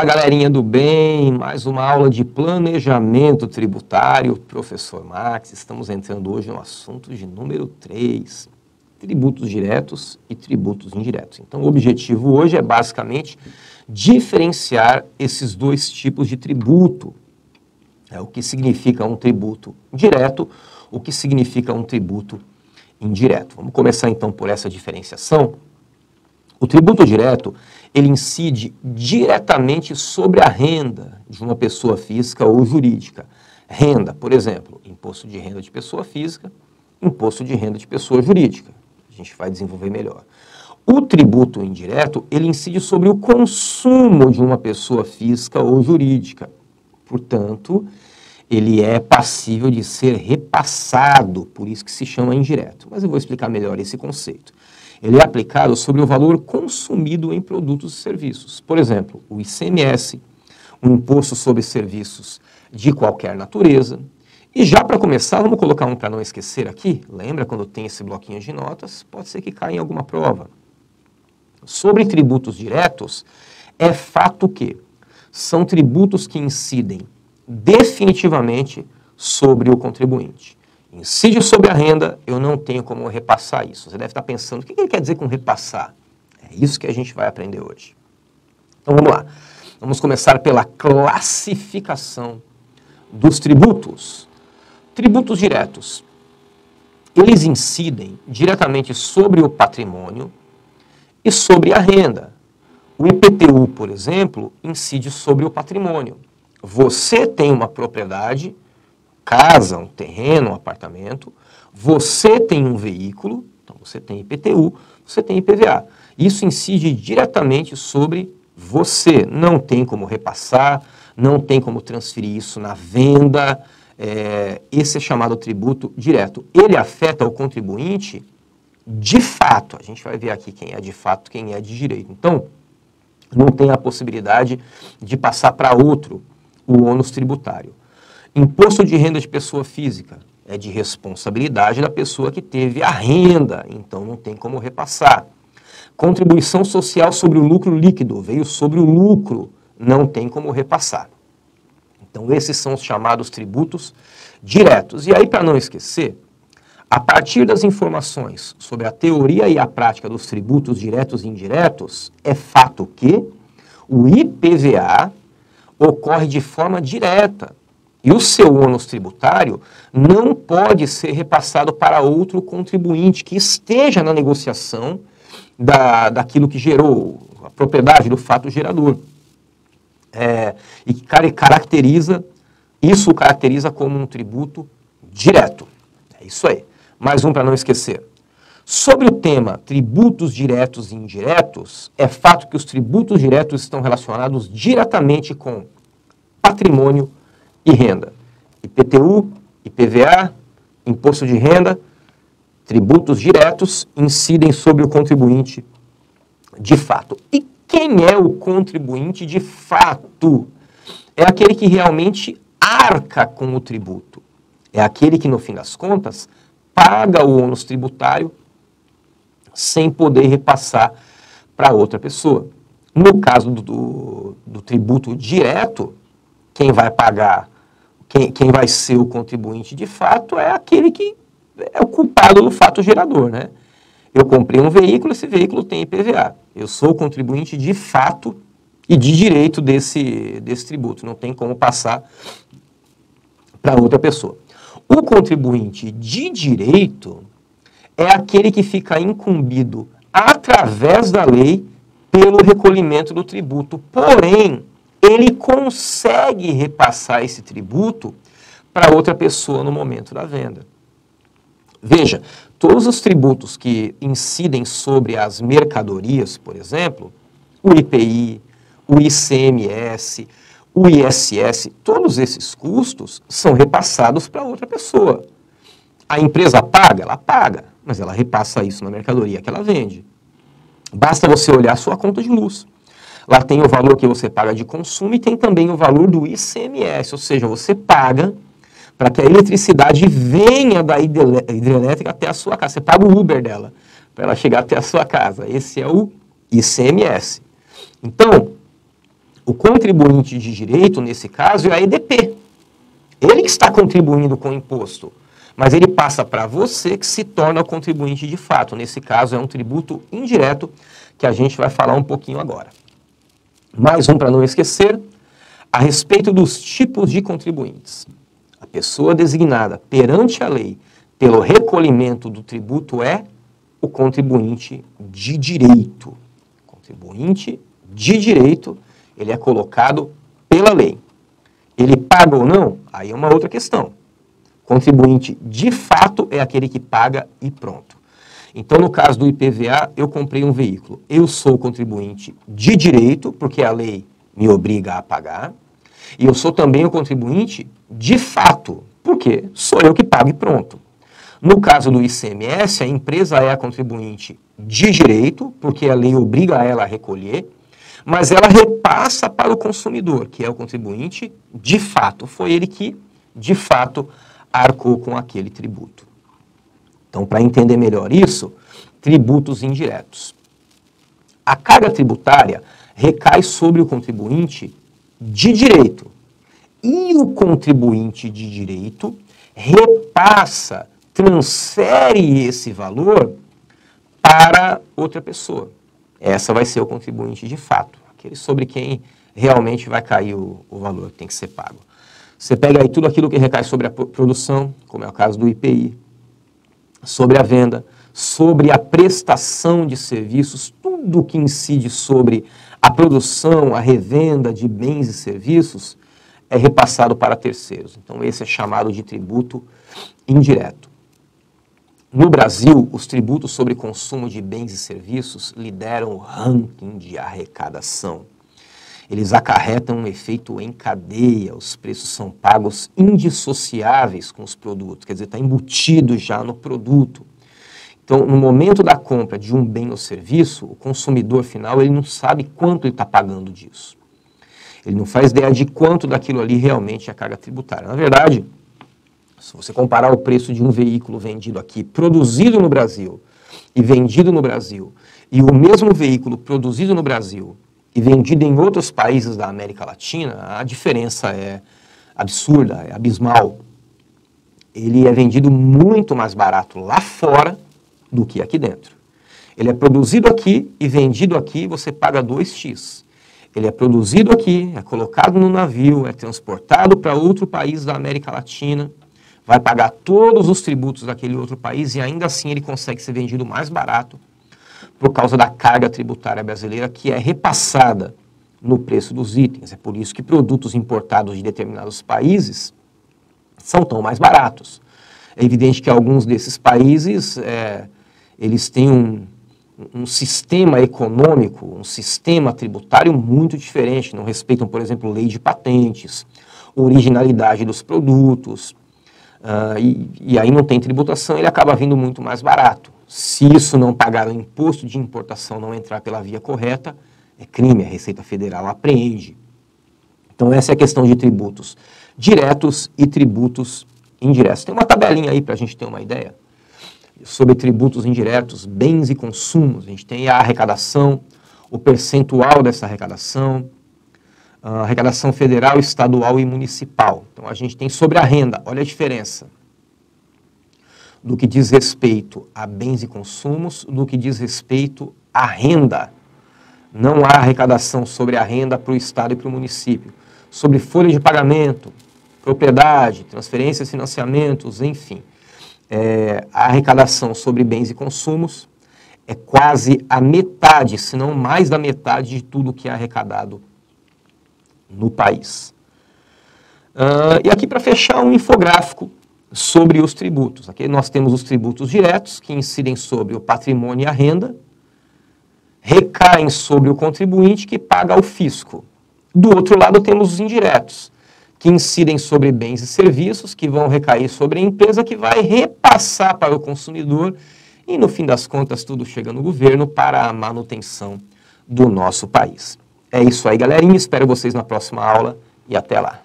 Fala, galerinha do bem, mais uma aula de planejamento tributário, professor Max. Estamos entrando hoje no assunto de número 3, tributos diretos e tributos indiretos. Então, o objetivo hoje é basicamente diferenciar esses dois tipos de tributo. O que significa um tributo direto, o que significa um tributo indireto. Vamos começar então por essa diferenciação. O tributo direto, ele incide diretamente sobre a renda de uma pessoa física ou jurídica. Renda, por exemplo, imposto de renda de pessoa física, imposto de renda de pessoa jurídica. A gente vai desenvolver melhor. O tributo indireto, ele incide sobre o consumo de uma pessoa física ou jurídica. Portanto, ele é passível de ser repassado, por isso que se chama indireto. Mas eu vou explicar melhor esse conceito. Ele é aplicado sobre o valor consumido em produtos e serviços. Por exemplo, o ICMS, o Imposto sobre Serviços de qualquer natureza. E já para começar, vamos colocar um para não esquecer aqui. Lembra quando tem esse bloquinho de notas? Pode ser que caia em alguma prova. Sobre tributos diretos, é fato que são tributos que incidem definitivamente sobre o contribuinte. Incide sobre a renda, eu não tenho como repassar isso. Você deve estar pensando, o que ele quer dizer com repassar? É isso que a gente vai aprender hoje. Então vamos lá. Vamos começar pela classificação dos tributos. Tributos diretos. Eles incidem diretamente sobre o patrimônio e sobre a renda. O IPTU, por exemplo, incide sobre o patrimônio. Você tem uma propriedade, casa, um terreno, um apartamento, você tem um veículo, então você tem IPTU, você tem IPVA. Isso incide diretamente sobre você, não tem como repassar, não tem como transferir isso na venda, esse é chamado tributo direto. Ele afeta o contribuinte de fato, a gente vai ver aqui quem é de fato, quem é de direito. Então, não tem a possibilidade de passar para outro o ônus tributário. Imposto de renda de pessoa física é de responsabilidade da pessoa que teve a renda, então não tem como repassar. Contribuição social sobre o lucro líquido, veio sobre o lucro, não tem como repassar. Então esses são os chamados tributos diretos. E aí, para não esquecer, a partir das informações sobre a teoria e a prática dos tributos diretos e indiretos, é fato que o IPVA ocorre de forma direta. E o seu ônus tributário não pode ser repassado para outro contribuinte que esteja na negociação daquilo que gerou a propriedade do fato gerador. E que isso o caracteriza como um tributo direto. É isso aí. Mais um para não esquecer. Sobre o tema tributos diretos e indiretos, é fato que os tributos diretos estão relacionados diretamente com patrimônio e renda. IPTU, IPVA, imposto de renda, tributos diretos incidem sobre o contribuinte de fato. E quem é o contribuinte de fato? É aquele que realmente arca com o tributo. É aquele que, no fim das contas, paga o ônus tributário sem poder repassar para outra pessoa. No caso do tributo direto, quem vai pagar, quem vai ser o contribuinte de fato é aquele que é o culpado do fato gerador, né? Eu comprei um veículo, esse veículo tem IPVA. Eu sou o contribuinte de fato e de direito desse tributo. Não tem como passar para outra pessoa. O contribuinte de direito é aquele que fica incumbido através da lei pelo recolhimento do tributo. Porém, ele consegue repassar esse tributo para outra pessoa no momento da venda. Veja, todos os tributos que incidem sobre as mercadorias, por exemplo, o IPI, o ICMS, o ISS, todos esses custos são repassados para outra pessoa. A empresa paga? Ela paga, mas ela repassa isso na mercadoria que ela vende. Basta você olhar a sua conta de luz. Lá tem o valor que você paga de consumo e tem também o valor do ICMS, ou seja, você paga para que a eletricidade venha da hidrelétrica até a sua casa. Você paga o Uber dela para ela chegar até a sua casa. Esse é o ICMS. Então, O contribuinte de direito, nesse caso, é a EDP. Ele que está contribuindo com o imposto, mas ele passa para você que se torna o contribuinte de fato. Nesse caso, é um tributo indireto que a gente vai falar um pouquinho agora. Mais um para não esquecer, a respeito dos tipos de contribuintes. A pessoa designada perante a lei pelo recolhimento do tributo é o contribuinte de direito. Contribuinte de direito, ele é colocado pela lei. Ele paga ou não? Aí é uma outra questão. Contribuinte de fato é aquele que paga e pronto. Então, no caso do IPVA, eu comprei um veículo. Eu sou contribuinte de direito, porque a lei me obriga a pagar. E eu sou também o contribuinte de fato, porque sou eu que pago e pronto. No caso do ICMS, a empresa é a contribuinte de direito, porque a lei obriga ela a recolher, mas ela repassa para o consumidor, que é o contribuinte de fato. Foi ele que, de fato, arcou com aquele tributo. Então, para entender melhor isso, tributos indiretos. A carga tributária recai sobre o contribuinte de direito. E o contribuinte de direito repassa, transfere esse valor para outra pessoa. Essa vai ser o contribuinte de fato, aquele sobre quem realmente vai cair o valor que tem que ser pago. Você pega aí tudo aquilo que recai sobre a produção, como é o caso do IPI, sobre a venda, sobre a prestação de serviços, tudo que incide sobre a produção, a revenda de bens e serviços é repassado para terceiros. Então esse é chamado de tributo indireto. No Brasil, os tributos sobre consumo de bens e serviços lideram o ranking de arrecadação. Eles acarretam um efeito em cadeia, os preços são pagos indissociáveis com os produtos, quer dizer, está embutido já no produto. Então, no momento da compra de um bem ou serviço, o consumidor final ele não sabe quanto ele está pagando disso. Ele não faz ideia de quanto daquilo ali realmente é carga tributária. Na verdade, se você comparar o preço de um veículo vendido aqui, produzido no Brasil e vendido no Brasil, e o mesmo veículo produzido no Brasil e vendido em outros países da América Latina, a diferença é absurda, é abismal. Ele é vendido muito mais barato lá fora do que aqui dentro. Ele é produzido aqui e vendido aqui, você paga 2x. Ele é produzido aqui, é colocado no navio, é transportado para outro país da América Latina, vai pagar todos os tributos daquele outro país e ainda assim ele consegue ser vendido mais barato por causa da carga tributária brasileira que é repassada no preço dos itens. É por isso que produtos importados de determinados países são tão mais baratos. É evidente que alguns desses países, eles têm um sistema econômico, um sistema tributário muito diferente, não respeitam, por exemplo, lei de patentes, originalidade dos produtos, e aí não tem tributação, ele acaba vindo muito mais barato. Se isso não pagar o imposto de importação, não entrar pela via correta, é crime, a Receita Federal apreende. Então essa é a questão de tributos diretos e tributos indiretos. Tem uma tabelinha aí para a gente ter uma ideia sobre tributos indiretos, bens e consumos. A gente tem a arrecadação, o percentual dessa arrecadação, a arrecadação federal, estadual e municipal. Então a gente tem sobre a renda, olha a diferença do que diz respeito a bens e consumos, do que diz respeito à renda. Não há arrecadação sobre a renda para o Estado e para o município. Sobre folha de pagamento, propriedade, transferências, financiamentos, enfim. A arrecadação sobre bens e consumos é quase a metade, se não mais da metade de tudo que é arrecadado no país. E aqui para fechar um infográfico sobre os tributos. Aqui nós temos os tributos diretos, que incidem sobre o patrimônio e a renda, recaem sobre o contribuinte que paga ao fisco. Do outro lado temos os indiretos, que incidem sobre bens e serviços, que vão recair sobre a empresa, que vai repassar para o consumidor, e no fim das contas tudo chega no governo para a manutenção do nosso país. É isso aí, galerinha, espero vocês na próxima aula e até lá.